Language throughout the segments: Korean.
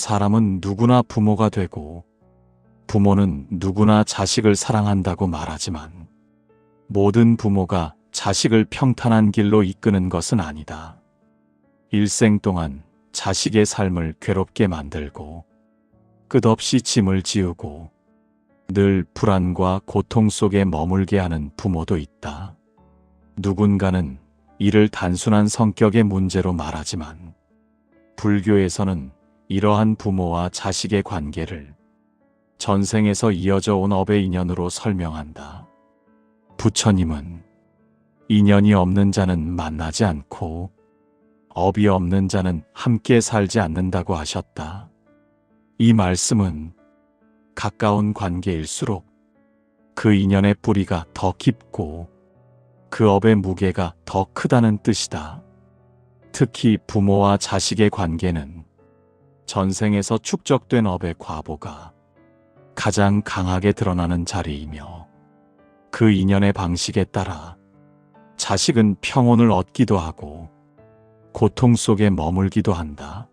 사람은 누구나 부모가 되고 부모는 누구나 자식을 사랑한다고 말하지만 모든 부모가 자식을 평탄한 길로 이끄는 것은 아니다. 일생 동안 자식의 삶을 괴롭게 만들고 끝없이 짐을 지우고 늘 불안과 고통 속에 머물게 하는 부모도 있다. 누군가는 이를 단순한 성격의 문제로 말하지만 불교에서는 이러한 부모와 자식의 관계를 전생에서 이어져 온 업의 인연으로 설명한다. 부처님은 인연이 없는 자는 만나지 않고 업이 없는 자는 함께 살지 않는다고 하셨다. 이 말씀은 가까운 관계일수록 그 인연의 뿌리가 더 깊고 그 업의 무게가 더 크다는 뜻이다. 특히 부모와 자식의 관계는 전생에서 축적된 업의 과보가 가장 강하게 드러나는 자리이며 그 인연의 방식에 따라 자식은 평온을 얻기도 하고 고통 속에 머물기도 한다.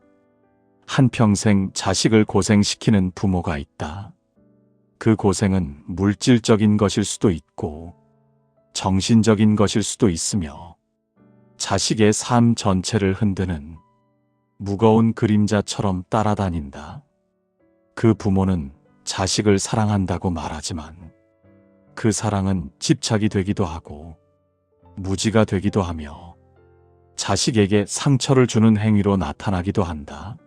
한평생 자식을 고생시키는 부모가 있다. 그 고생은 물질적인 것일 수도 있고 정신적인 것일 수도 있으며 자식의 삶 전체를 흔드는 무거운 그림자처럼 따라다닌다. 그 부모는 자식을 사랑한다고 말하지만 그 사랑은 집착이 되기도 하고 무지가 되기도 하며 자식에게 상처를 주는 행위로 나타나기도 한다.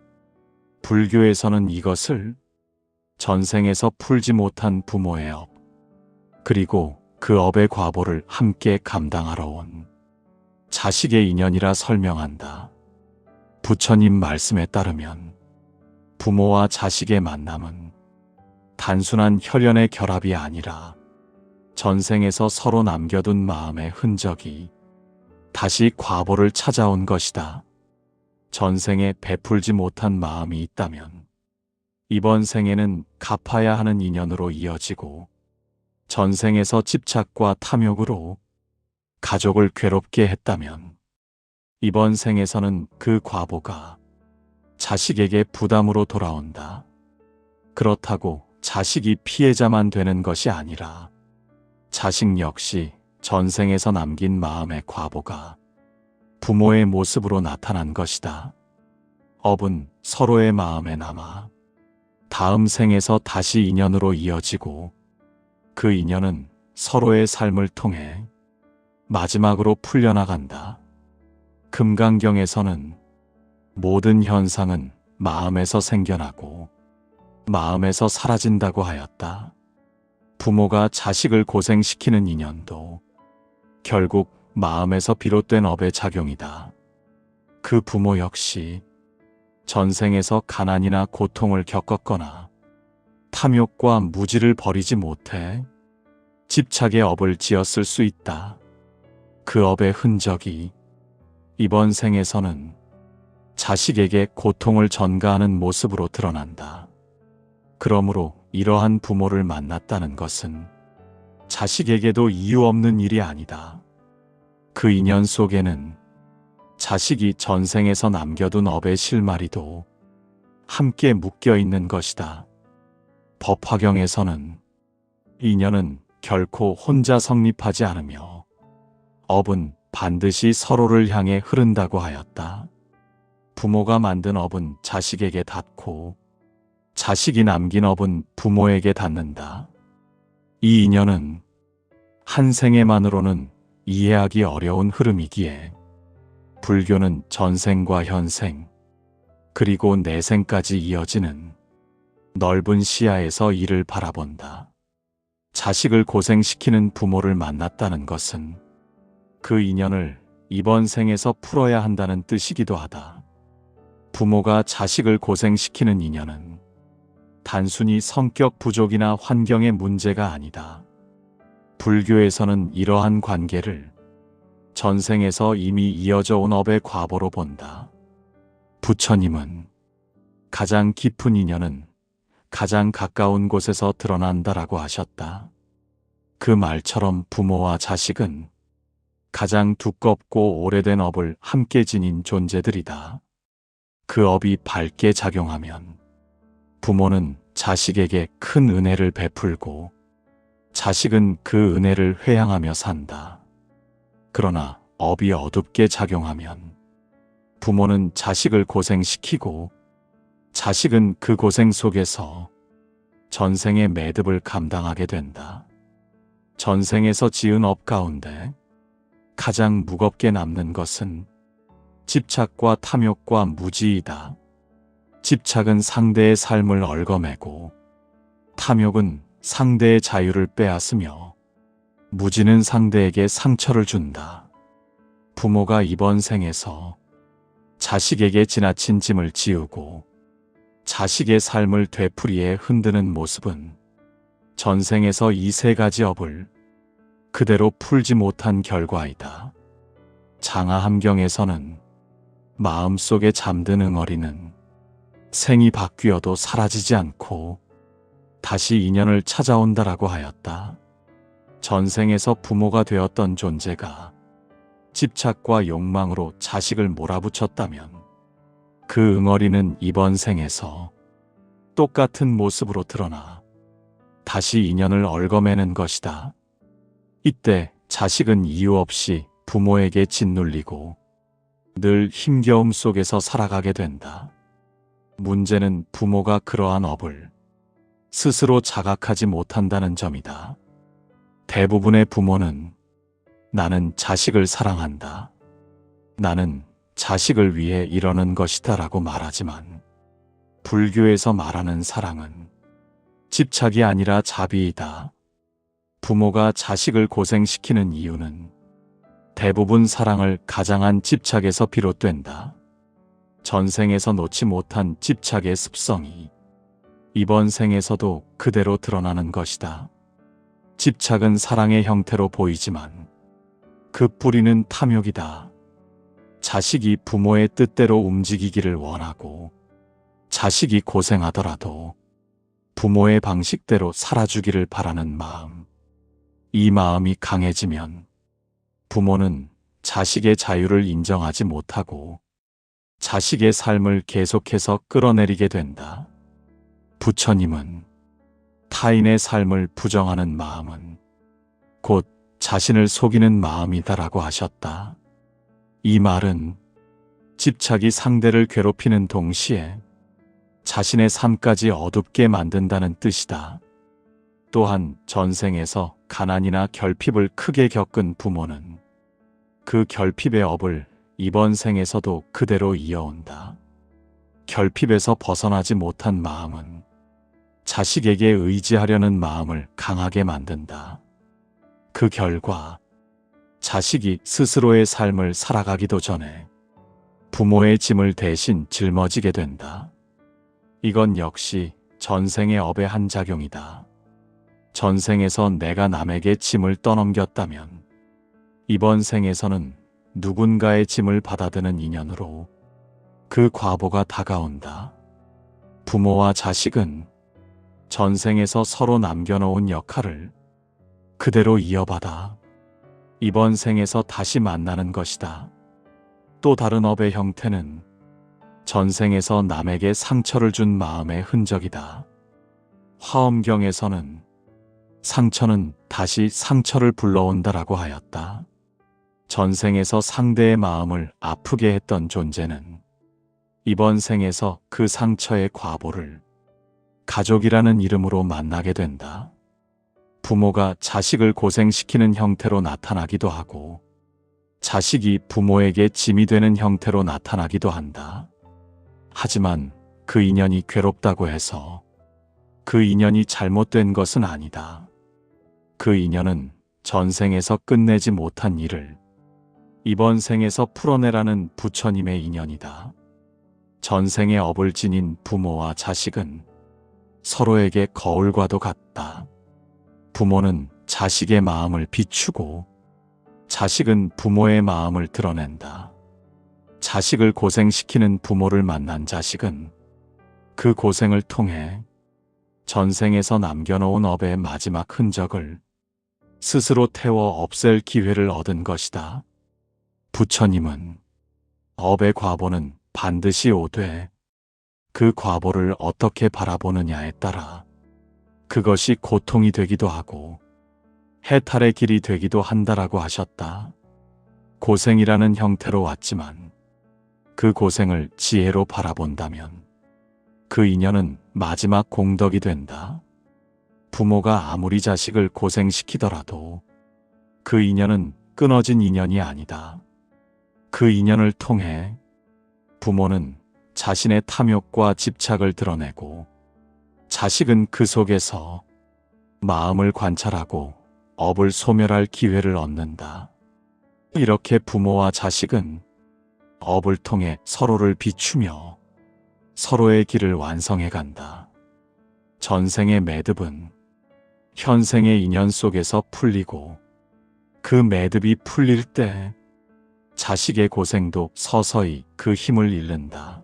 불교에서는 이것을 전생에서 풀지 못한 부모의 업, 그리고 그 업의 과보를 함께 감당하러 온 자식의 인연이라 설명한다. 부처님 말씀에 따르면 부모와 자식의 만남은 단순한 혈연의 결합이 아니라 전생에서 서로 남겨둔 마음의 흔적이 다시 과보를 찾아온 것이다. 전생에 베풀지 못한 마음이 있다면 이번 생에는 갚아야 하는 인연으로 이어지고 전생에서 집착과 탐욕으로 가족을 괴롭게 했다면 이번 생에서는 그 과보가 자식에게 부담으로 돌아온다. 그렇다고 자식이 피해자만 되는 것이 아니라 자식 역시 전생에서 남긴 마음의 과보가 부모의 모습으로 나타난 것이다. 업은 서로의 마음에 남아 다음 생에서 다시 인연으로 이어지고 그 인연은 서로의 삶을 통해 마지막으로 풀려나간다. 금강경에서는 모든 현상은 마음에서 생겨나고 마음에서 사라진다고 하였다. 부모가 자식을 고생시키는 인연도 결국 마음에서 비롯된 업의 작용이다. 그 부모 역시 전생에서 가난이나 고통을 겪었거나 탐욕과 무지를 버리지 못해 집착의 업을 지었을 수 있다. 그 업의 흔적이 이번 생에서는 자식에게 고통을 전가하는 모습으로 드러난다. 그러므로 이러한 부모를 만났다는 것은 자식에게도 이유 없는 일이 아니다. 그 인연 속에는 자식이 전생에서 남겨둔 업의 실마리도 함께 묶여 있는 것이다. 법화경에서는 인연은 결코 혼자 성립하지 않으며 업은 반드시 서로를 향해 흐른다고 하였다. 부모가 만든 업은 자식에게 닿고 자식이 남긴 업은 부모에게 닿는다. 이 인연은 한 생에만으로는 이해하기 어려운 흐름이기에 불교는 전생과 현생, 그리고 내생까지 이어지는 넓은 시야에서 이를 바라본다. 자식을 고생시키는 부모를 만났다는 것은 그 인연을 이번 생에서 풀어야 한다는 뜻이기도 하다. 부모가 자식을 고생시키는 인연은 단순히 성격 부족이나 환경의 문제가 아니다. 불교에서는 이러한 관계를 전생에서 이미 이어져 온 업의 과보로 본다. 부처님은 가장 깊은 인연은 가장 가까운 곳에서 드러난다라고 하셨다. 그 말처럼 부모와 자식은 가장 두껍고 오래된 업을 함께 지닌 존재들이다. 그 업이 밝게 작용하면 부모는 자식에게 큰 은혜를 베풀고 자식은 그 은혜를 회양하며 산다. 그러나 업이 어둡게 작용하면 부모는 자식을 고생시키고 자식은 그 고생 속에서 전생의 매듭을 감당하게 된다. 전생에서 지은 업 가운데 가장 무겁게 남는 것은 집착과 탐욕과 무지이다. 집착은 상대의 삶을 얽어매고 탐욕은 상대의 자유를 빼앗으며 무지는 상대에게 상처를 준다. 부모가 이번 생에서 자식에게 지나친 짐을 지우고 자식의 삶을 되풀이해 흔드는 모습은 전생에서 이 세 가지 업을 그대로 풀지 못한 결과이다. 장하함경에서는 마음속에 잠든 응어리는 생이 바뀌어도 사라지지 않고 다시 인연을 찾아온다라고 하였다. 전생에서 부모가 되었던 존재가 집착과 욕망으로 자식을 몰아붙였다면 그 응어리는 이번 생에서 똑같은 모습으로 드러나 다시 인연을 얽어매는 것이다. 이때 자식은 이유 없이 부모에게 짓눌리고 늘 힘겨움 속에서 살아가게 된다. 문제는 부모가 그러한 업을 스스로 자각하지 못한다는 점이다. 대부분의 부모는 나는 자식을 사랑한다. 나는 자식을 위해 이러는 것이다 라고 말하지만 불교에서 말하는 사랑은 집착이 아니라 자비이다. 부모가 자식을 고생시키는 이유는 대부분 사랑을 가장한 집착에서 비롯된다. 전생에서 놓지 못한 집착의 습성이 이번 생에서도 그대로 드러나는 것이다. 집착은 사랑의 형태로 보이지만 그 뿌리는 탐욕이다. 자식이 부모의 뜻대로 움직이기를 원하고 자식이 고생하더라도 부모의 방식대로 살아주기를 바라는 마음. 이 마음이 강해지면 부모는 자식의 자유를 인정하지 못하고 자식의 삶을 계속해서 끌어내리게 된다. 부처님은 타인의 삶을 부정하는 마음은 곧 자신을 속이는 마음이다라고 하셨다. 이 말은 집착이 상대를 괴롭히는 동시에 자신의 삶까지 어둡게 만든다는 뜻이다. 또한 전생에서 가난이나 결핍을 크게 겪은 부모는 그 결핍의 업을 이번 생에서도 그대로 이어온다. 결핍에서 벗어나지 못한 마음은 자식에게 의지하려는 마음을 강하게 만든다. 그 결과 자식이 스스로의 삶을 살아가기도 전에 부모의 짐을 대신 짊어지게 된다. 이건 역시 전생의 업의 한 작용이다. 전생에서 내가 남에게 짐을 떠넘겼다면 이번 생에서는 누군가의 짐을 받아드는 인연으로 그 과보가 다가온다. 부모와 자식은 전생에서 서로 남겨놓은 역할을 그대로 이어받아 이번 생에서 다시 만나는 것이다. 또 다른 업의 형태는 전생에서 남에게 상처를 준 마음의 흔적이다. 화엄경에서는 상처는 다시 상처를 불러온다라고 하였다. 전생에서 상대의 마음을 아프게 했던 존재는 이번 생에서 그 상처의 과보를 가족이라는 이름으로 만나게 된다. 부모가 자식을 고생시키는 형태로 나타나기도 하고 자식이 부모에게 짐이 되는 형태로 나타나기도 한다. 하지만 그 인연이 괴롭다고 해서 그 인연이 잘못된 것은 아니다. 그 인연은 전생에서 끝내지 못한 일을 이번 생에서 풀어내라는 부처님의 인연이다. 전생의 업을 지닌 부모와 자식은 서로에게 거울과도 같다. 부모는 자식의 마음을 비추고 자식은 부모의 마음을 드러낸다. 자식을 고생시키는 부모를 만난 자식은 그 고생을 통해 전생에서 남겨놓은 업의 마지막 흔적을 스스로 태워 없앨 기회를 얻은 것이다. 부처님은 업의 과보는 반드시 오되 그 과보를 어떻게 바라보느냐에 따라 그것이 고통이 되기도 하고 해탈의 길이 되기도 한다라고 하셨다. 고생이라는 형태로 왔지만 그 고생을 지혜로 바라본다면 그 인연은 마지막 공덕이 된다. 부모가 아무리 자식을 고생시키더라도 그 인연은 끊어진 인연이 아니다. 그 인연을 통해 부모는 자신의 탐욕과 집착을 드러내고 자식은 그 속에서 마음을 관찰하고 업을 소멸할 기회를 얻는다. 이렇게 부모와 자식은 업을 통해 서로를 비추며 서로의 길을 완성해 간다. 전생의 매듭은 현생의 인연 속에서 풀리고 그 매듭이 풀릴 때 자식의 고생도 서서히 그 힘을 잃는다.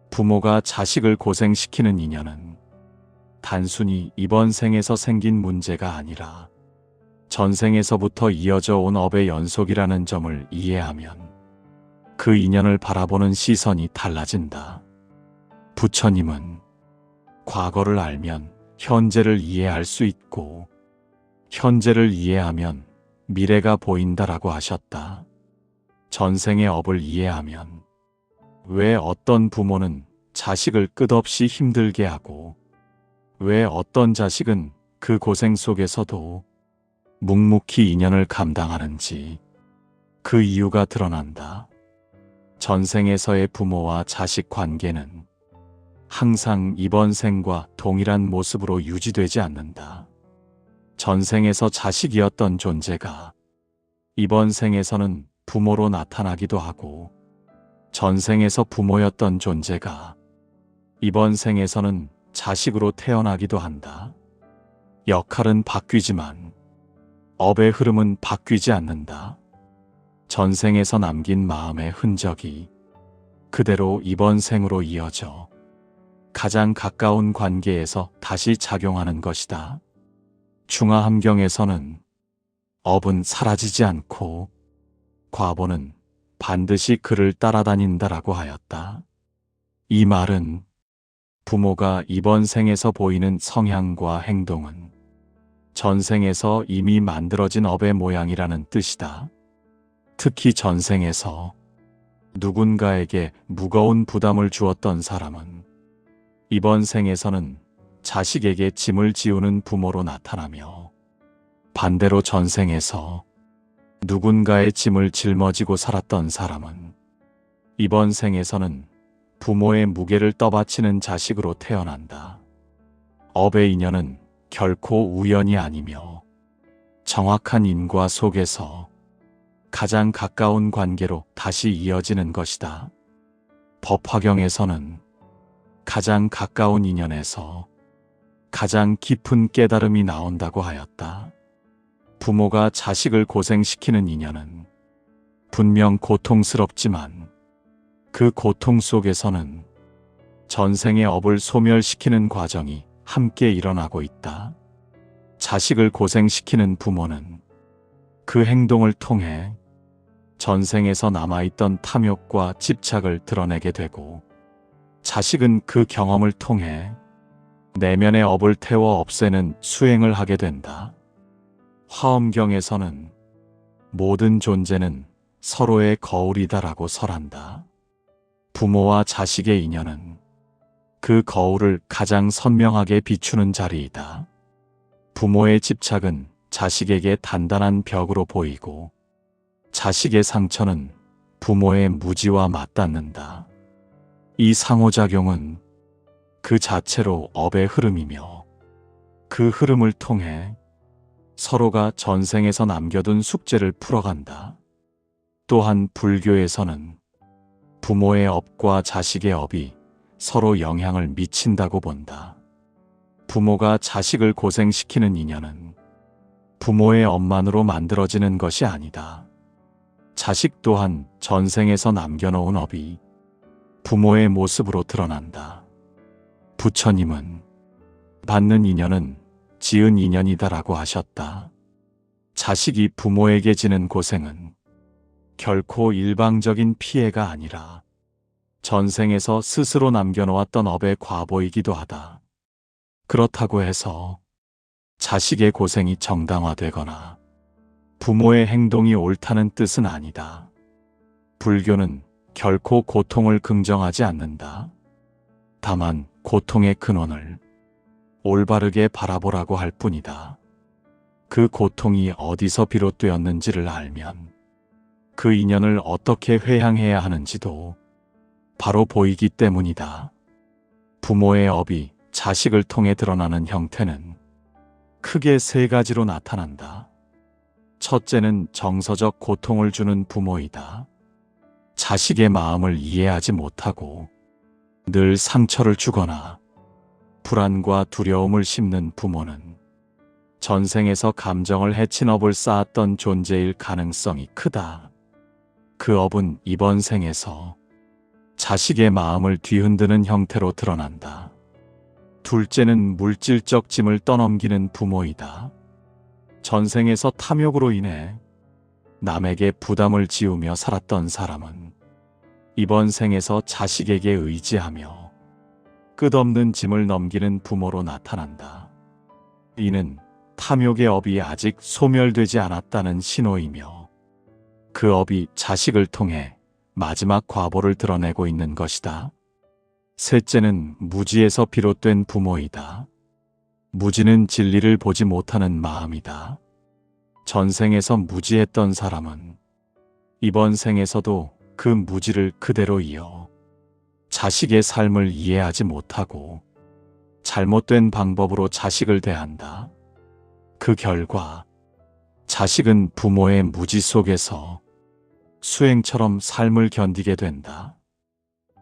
부모가 자식을 고생시키는 인연은 단순히 이번 생에서 생긴 문제가 아니라 전생에서부터 이어져 온 업의 연속이라는 점을 이해하면 그 인연을 바라보는 시선이 달라진다. 부처님은 과거를 알면 현재를 이해할 수 있고 현재를 이해하면 미래가 보인다라고 하셨다. 전생의 업을 이해하면 왜 어떤 부모는 자식을 끝없이 힘들게 하고 왜 어떤 자식은 그 고생 속에서도 묵묵히 인연을 감당하는지 그 이유가 드러난다. 전생에서의 부모와 자식 관계는 항상 이번 생과 동일한 모습으로 유지되지 않는다. 전생에서 자식이었던 존재가 이번 생에서는 부모로 나타나기도 하고 전생에서 부모였던 존재가 이번 생에서는 자식으로 태어나기도 한다. 역할은 바뀌지만 업의 흐름은 바뀌지 않는다. 전생에서 남긴 마음의 흔적이 그대로 이번 생으로 이어져 가장 가까운 관계에서 다시 작용하는 것이다. 중화함경에서는 업은 사라지지 않고 과보는 반드시 그를 따라다닌다라고 하였다. 이 말은 부모가 이번 생에서 보이는 성향과 행동은 전생에서 이미 만들어진 업의 모양이라는 뜻이다. 특히 전생에서 누군가에게 무거운 부담을 주었던 사람은 이번 생에서는 자식에게 짐을 지우는 부모로 나타나며 반대로 전생에서 누군가의 짐을 짊어지고 살았던 사람은 이번 생에서는 부모의 무게를 떠받치는 자식으로 태어난다. 업의 인연은 결코 우연이 아니며 정확한 인과 속에서 가장 가까운 관계로 다시 이어지는 것이다. 법화경에서는 가장 가까운 인연에서 가장 깊은 깨달음이 나온다고 하였다. 부모가 자식을 고생시키는 인연은 분명 고통스럽지만 그 고통 속에서는 전생의 업을 소멸시키는 과정이 함께 일어나고 있다. 자식을 고생시키는 부모는 그 행동을 통해 전생에서 남아있던 탐욕과 집착을 드러내게 되고 자식은 그 경험을 통해 내면의 업을 태워 없애는 수행을 하게 된다. 화엄경에서는 모든 존재는 서로의 거울이다라고 설한다. 부모와 자식의 인연은 그 거울을 가장 선명하게 비추는 자리이다. 부모의 집착은 자식에게 단단한 벽으로 보이고 자식의 상처는 부모의 무지와 맞닿는다. 이 상호작용은 그 자체로 업의 흐름이며 그 흐름을 통해 서로가 전생에서 남겨둔 숙제를 풀어간다. 또한 불교에서는 부모의 업과 자식의 업이 서로 영향을 미친다고 본다. 부모가 자식을 고생시키는 인연은 부모의 업만으로 만들어지는 것이 아니다. 자식 또한 전생에서 남겨놓은 업이 부모의 모습으로 드러난다. 부처님은 받는 인연은 지은 인연이다라고 하셨다. 자식이 부모에게 지는 고생은 결코 일방적인 피해가 아니라 전생에서 스스로 남겨놓았던 업의 과보이기도 하다. 그렇다고 해서 자식의 고생이 정당화되거나 부모의 행동이 옳다는 뜻은 아니다. 불교는 결코 고통을 긍정하지 않는다. 다만 고통의 근원을 올바르게 바라보라고 할 뿐이다. 그 고통이 어디서 비롯되었는지를 알면 그 인연을 어떻게 회향해야 하는지도 바로 보이기 때문이다. 부모의 업이 자식을 통해 드러나는 형태는 크게 세 가지로 나타난다. 첫째는 정서적 고통을 주는 부모이다. 자식의 마음을 이해하지 못하고 늘 상처를 주거나 불안과 두려움을 심는 부모는 전생에서 감정을 해친 업을 쌓았던 존재일 가능성이 크다. 그 업은 이번 생에서 자식의 마음을 뒤흔드는 형태로 드러난다. 둘째는 물질적 짐을 떠넘기는 부모이다. 전생에서 탐욕으로 인해 남에게 부담을 지우며 살았던 사람은 이번 생에서 자식에게 의지하며 끝없는 짐을 넘기는 부모로 나타난다. 이는 탐욕의 업이 아직 소멸되지 않았다는 신호이며 그 업이 자식을 통해 마지막 과보를 드러내고 있는 것이다. 셋째는 무지에서 비롯된 부모이다. 무지는 진리를 보지 못하는 마음이다. 전생에서 무지했던 사람은 이번 생에서도 그 무지를 그대로 이어 자식의 삶을 이해하지 못하고 잘못된 방법으로 자식을 대한다. 그 결과 자식은 부모의 무지 속에서 수행처럼 삶을 견디게 된다.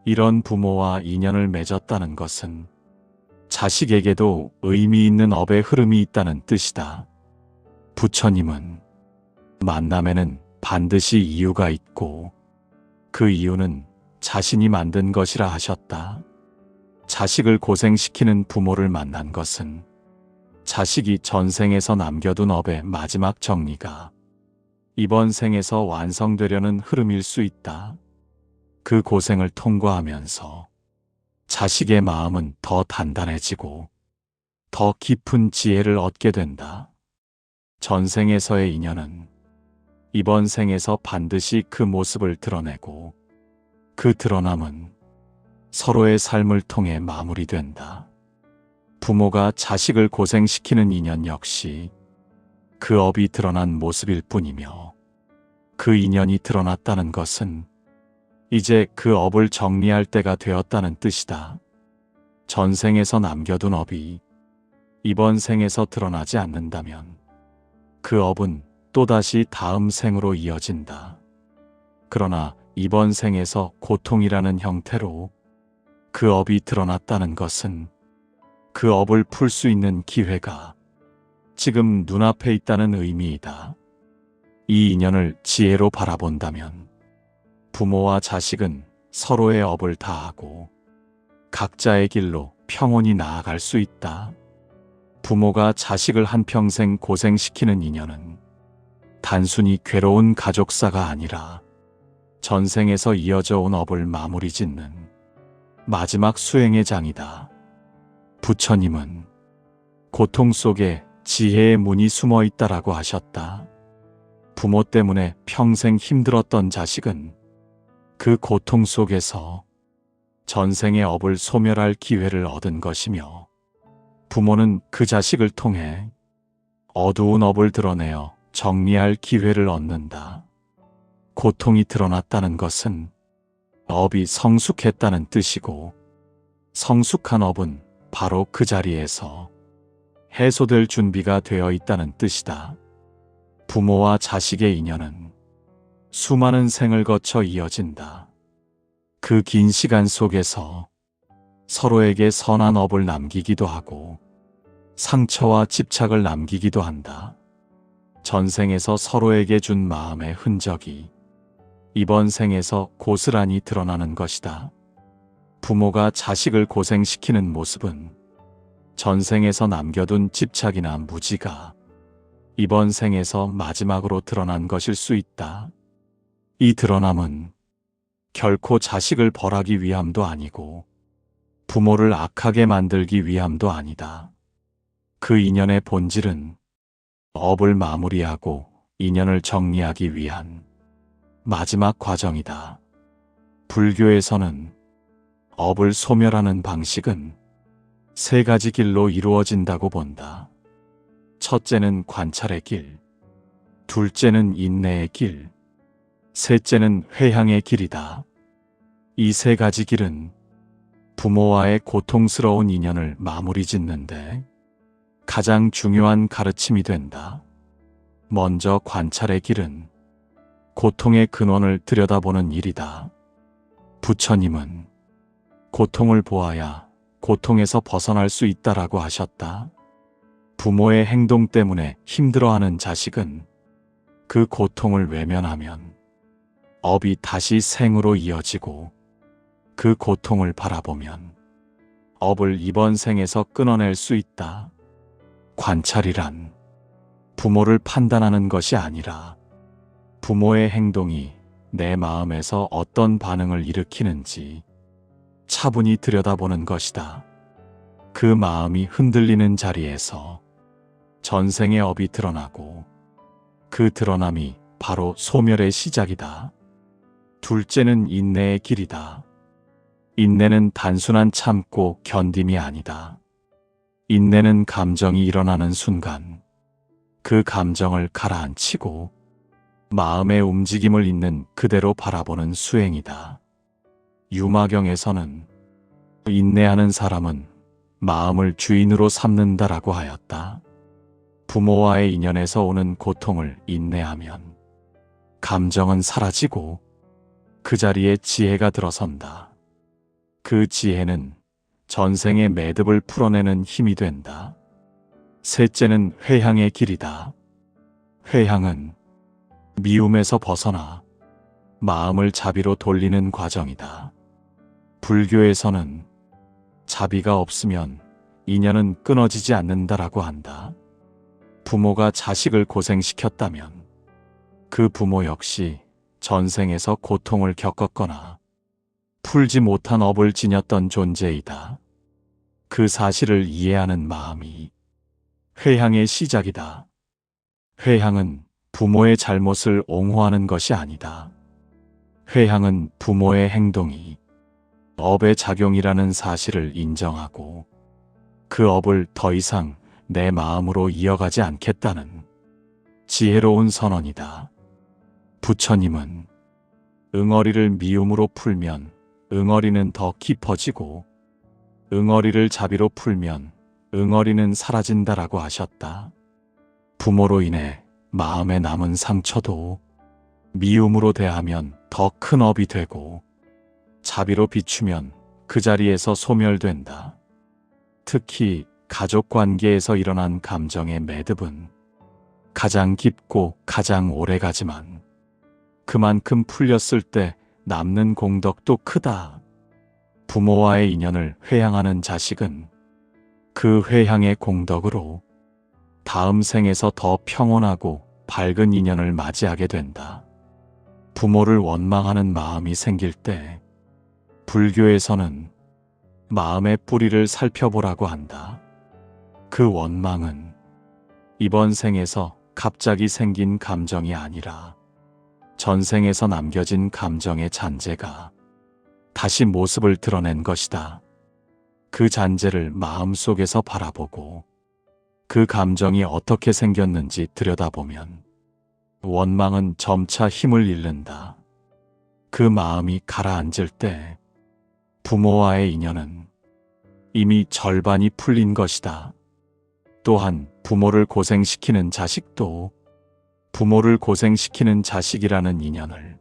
이런 부모와 인연을 맺었다는 것은 자식에게도 의미 있는 업의 흐름이 있다는 뜻이다. 부처님은 만남에는 반드시 이유가 있고 그 이유는 자신이 만든 것이라 하셨다. 자식을 고생시키는 부모를 만난 것은 자식이 전생에서 남겨둔 업의 마지막 정리가 이번 생에서 완성되려는 흐름일 수 있다. 그 고생을 통과하면서 자식의 마음은 더 단단해지고 더 깊은 지혜를 얻게 된다. 전생에서의 인연은 이번 생에서 반드시 그 모습을 드러내고 그 드러남은 서로의 삶을 통해 마무리된다. 부모가 자식을 고생시키는 인연 역시 그 업이 드러난 모습일 뿐이며 그 인연이 드러났다는 것은 이제 그 업을 정리할 때가 되었다는 뜻이다. 전생에서 남겨둔 업이 이번 생에서 드러나지 않는다면 그 업은 또다시 다음 생으로 이어진다. 그러나 이번 생에서 고통이라는 형태로 그 업이 드러났다는 것은 그 업을 풀 수 있는 기회가 지금 눈앞에 있다는 의미이다. 이 인연을 지혜로 바라본다면 부모와 자식은 서로의 업을 다하고 각자의 길로 평온히 나아갈 수 있다. 부모가 자식을 한평생 고생시키는 인연은 단순히 괴로운 가족사가 아니라 전생에서 이어져 온 업을 마무리 짓는 마지막 수행의 장이다. 부처님은 고통 속에 지혜의 문이 숨어 있다라고 하셨다. 부모 때문에 평생 힘들었던 자식은 그 고통 속에서 전생의 업을 소멸할 기회를 얻은 것이며 부모는 그 자식을 통해 어두운 업을 드러내어 정리할 기회를 얻는다. 고통이 드러났다는 것은 업이 성숙했다는 뜻이고 성숙한 업은 바로 그 자리에서 해소될 준비가 되어 있다는 뜻이다. 부모와 자식의 인연은 수많은 생을 거쳐 이어진다. 그 긴 시간 속에서 서로에게 선한 업을 남기기도 하고 상처와 집착을 남기기도 한다. 전생에서 서로에게 준 마음의 흔적이 이번 생에서 고스란히 드러나는 것이다. 부모가 자식을 고생시키는 모습은 전생에서 남겨둔 집착이나 무지가 이번 생에서 마지막으로 드러난 것일 수 있다. 이 드러남은 결코 자식을 벌하기 위함도 아니고 부모를 악하게 만들기 위함도 아니다. 그 인연의 본질은 업을 마무리하고 인연을 정리하기 위한 마지막 과정이다. 불교에서는 업을 소멸하는 방식은 세 가지 길로 이루어진다고 본다. 첫째는 관찰의 길, 둘째는 인내의 길, 셋째는 회향의 길이다. 이 세 가지 길은 부모와의 고통스러운 인연을 마무리 짓는데 가장 중요한 가르침이 된다. 먼저 관찰의 길은 고통의 근원을 들여다보는 일이다. 부처님은 고통을 보아야 고통에서 벗어날 수 있다라고 하셨다. 부모의 행동 때문에 힘들어하는 자식은 그 고통을 외면하면 업이 다시 생으로 이어지고 그 고통을 바라보면 업을 이번 생에서 끊어낼 수 있다. 관찰이란 부모를 판단하는 것이 아니라 부모의 행동이 내 마음에서 어떤 반응을 일으키는지 차분히 들여다보는 것이다. 그 마음이 흔들리는 자리에서 전생의 업이 드러나고 그 드러남이 바로 소멸의 시작이다. 둘째는 인내의 길이다. 인내는 단순한 참고 견딤이 아니다. 인내는 감정이 일어나는 순간 그 감정을 가라앉히고 마음의 움직임을 있는 그대로 바라보는 수행이다. 유마경에서는 인내하는 사람은 마음을 주인으로 삼는다라고 하였다. 부모와의 인연에서 오는 고통을 인내하면 감정은 사라지고 그 자리에 지혜가 들어선다. 그 지혜는 전생의 매듭을 풀어내는 힘이 된다. 셋째는 회향의 길이다. 회향은 미움에서 벗어나 마음을 자비로 돌리는 과정이다. 불교에서는 자비가 없으면 인연은 끊어지지 않는다라고 한다. 부모가 자식을 고생시켰다면 그 부모 역시 전생에서 고통을 겪었거나 풀지 못한 업을 지녔던 존재이다. 그 사실을 이해하는 마음이 회향의 시작이다. 회향은 부모의 잘못을 옹호하는 것이 아니다. 회향은 부모의 행동이 업의 작용이라는 사실을 인정하고 그 업을 더 이상 내 마음으로 이어가지 않겠다는 지혜로운 선언이다. 부처님은 응어리를 미움으로 풀면 응어리는 더 깊어지고 응어리를 자비로 풀면 응어리는 사라진다라고 하셨다. 부모로 인해 마음에 남은 상처도 미움으로 대하면 더 큰 업이 되고 자비로 비추면 그 자리에서 소멸된다. 특히 가족 관계에서 일어난 감정의 매듭은 가장 깊고 가장 오래가지만 그만큼 풀렸을 때 남는 공덕도 크다. 부모와의 인연을 회향하는 자식은 그 회향의 공덕으로 다음 생에서 더 평온하고 밝은 인연을 맞이하게 된다. 부모를 원망하는 마음이 생길 때 불교에서는 마음의 뿌리를 살펴보라고 한다. 그 원망은 이번 생에서 갑자기 생긴 감정이 아니라 전생에서 남겨진 감정의 잔재가 다시 모습을 드러낸 것이다. 그 잔재를 마음속에서 바라보고 그 감정이 어떻게 생겼는지 들여다보면 원망은 점차 힘을 잃는다. 그 마음이 가라앉을 때 부모와의 인연은 이미 절반이 풀린 것이다. 또한 부모를 고생시키는 자식도 부모를 고생시키는 자식이라는 인연을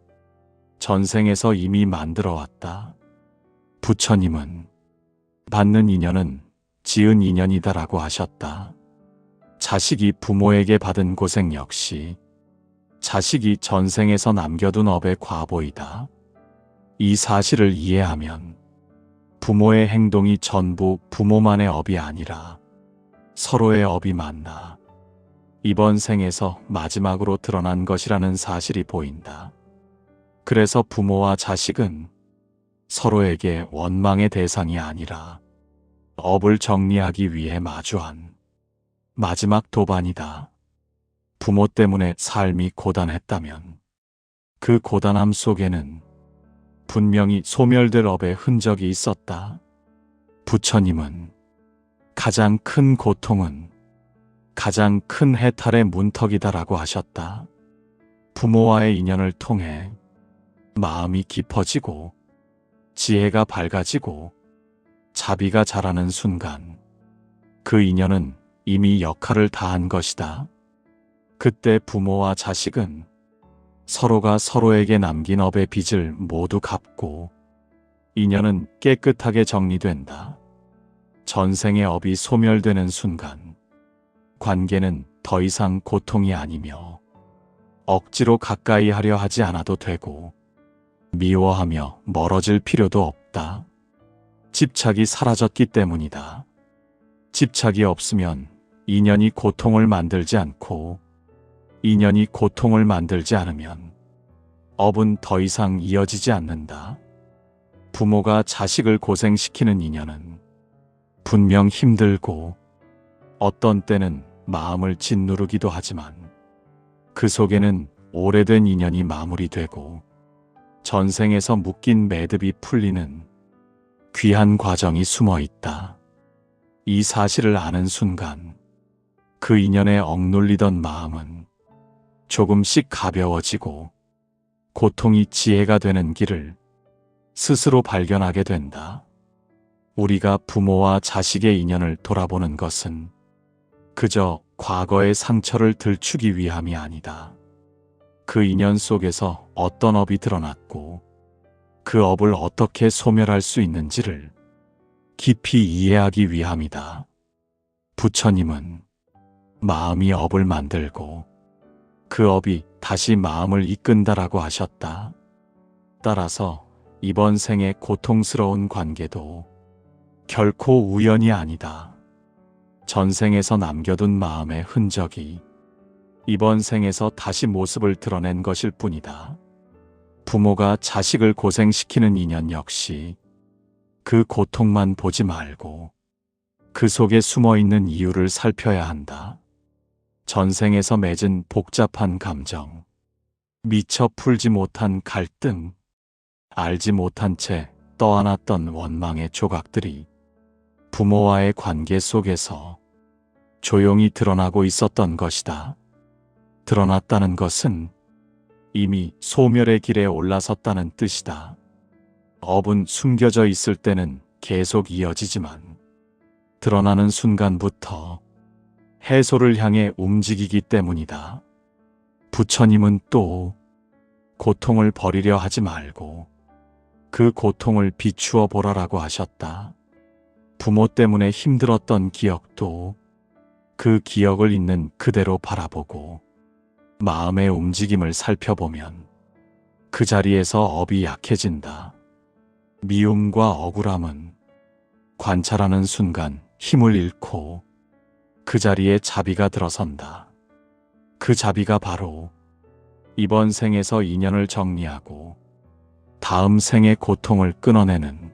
전생에서 이미 만들어 왔다. 부처님은 받는 인연은 지은 인연이다라고 하셨다. 자식이 부모에게 받은 고생 역시 자식이 전생에서 남겨둔 업의 과보이다. 이 사실을 이해하면 부모의 행동이 전부 부모만의 업이 아니라 서로의 업이 만나 이번 생에서 마지막으로 드러난 것이라는 사실이 보인다. 그래서 부모와 자식은 서로에게 원망의 대상이 아니라 업을 정리하기 위해 마주한 마지막 도반이다. 부모 때문에 삶이 고단했다면 그 고단함 속에는 분명히 소멸될 업의 흔적이 있었다. 부처님은 가장 큰 고통은 가장 큰 해탈의 문턱이다라고 하셨다. 부모와의 인연을 통해 마음이 깊어지고 지혜가 밝아지고 자비가 자라는 순간 그 인연은 이미 역할을 다한 것이다. 그때 부모와 자식은 서로가 서로에게 남긴 업의 빚을 모두 갚고 인연은 깨끗하게 정리된다. 전생의 업이 소멸되는 순간 관계는 더 이상 고통이 아니며 억지로 가까이 하려 하지 않아도 되고 미워하며 멀어질 필요도 없다. 집착이 사라졌기 때문이다. 집착이 없으면 인연이 고통을 만들지 않고 인연이 고통을 만들지 않으면 업은 더 이상 이어지지 않는다. 부모가 자식을 고생시키는 인연은 분명 힘들고 어떤 때는 마음을 짓누르기도 하지만 그 속에는 오래된 인연이 마무리되고 전생에서 묶인 매듭이 풀리는 귀한 과정이 숨어 있다. 이 사실을 아는 순간 그 인연에 억눌리던 마음은 조금씩 가벼워지고 고통이 지혜가 되는 길을 스스로 발견하게 된다. 우리가 부모와 자식의 인연을 돌아보는 것은 그저 과거의 상처를 들추기 위함이 아니다. 그 인연 속에서 어떤 업이 드러났고 그 업을 어떻게 소멸할 수 있는지를 깊이 이해하기 위함이다. 부처님은 마음이 업을 만들고 그 업이 다시 마음을 이끈다라고 하셨다. 따라서 이번 생의 고통스러운 관계도 결코 우연이 아니다. 전생에서 남겨둔 마음의 흔적이 이번 생에서 다시 모습을 드러낸 것일 뿐이다. 부모가 자식을 고생시키는 인연 역시 그 고통만 보지 말고 그 속에 숨어있는 이유를 살펴야 한다. 전생에서 맺은 복잡한 감정, 미처 풀지 못한 갈등, 알지 못한 채 떠안았던 원망의 조각들이 부모와의 관계 속에서 조용히 드러나고 있었던 것이다. 드러났다는 것은 이미 소멸의 길에 올라섰다는 뜻이다. 업은 숨겨져 있을 때는 계속 이어지지만 드러나는 순간부터 해소를 향해 움직이기 때문이다. 부처님은 또 고통을 버리려 하지 말고 그 고통을 비추어 보라라고 하셨다. 부모 때문에 힘들었던 기억도 그 기억을 있는 그대로 바라보고 마음의 움직임을 살펴보면 그 자리에서 업이 약해진다. 미움과 억울함은 관찰하는 순간 힘을 잃고 그 자리에 자비가 들어선다. 그 자비가 바로 이번 생에서 인연을 정리하고 다음 생의 고통을 끊어내는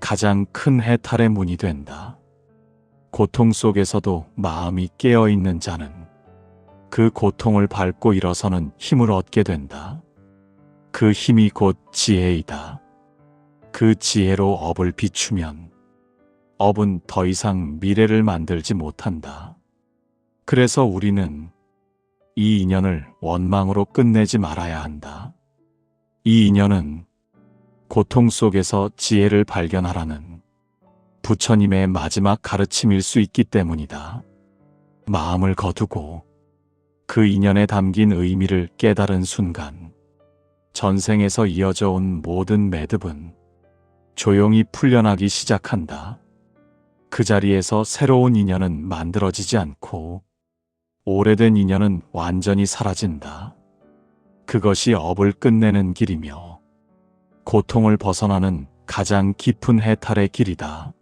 가장 큰 해탈의 문이 된다. 고통 속에서도 마음이 깨어있는 자는 그 고통을 밟고 일어서는 힘을 얻게 된다. 그 힘이 곧 지혜이다. 그 지혜로 업을 비추면 업은 더 이상 미래를 만들지 못한다. 그래서 우리는 이 인연을 원망으로 끝내지 말아야 한다. 이 인연은 고통 속에서 지혜를 발견하라는 부처님의 마지막 가르침일 수 있기 때문이다. 마음을 거두고 그 인연에 담긴 의미를 깨달은 순간 전생에서 이어져 온 모든 매듭은 조용히 풀려나기 시작한다. 그 자리에서 새로운 인연은 만들어지지 않고 오래된 인연은 완전히 사라진다. 그것이 업을 끝내는 길이며 고통을 벗어나는 가장 깊은 해탈의 길이다.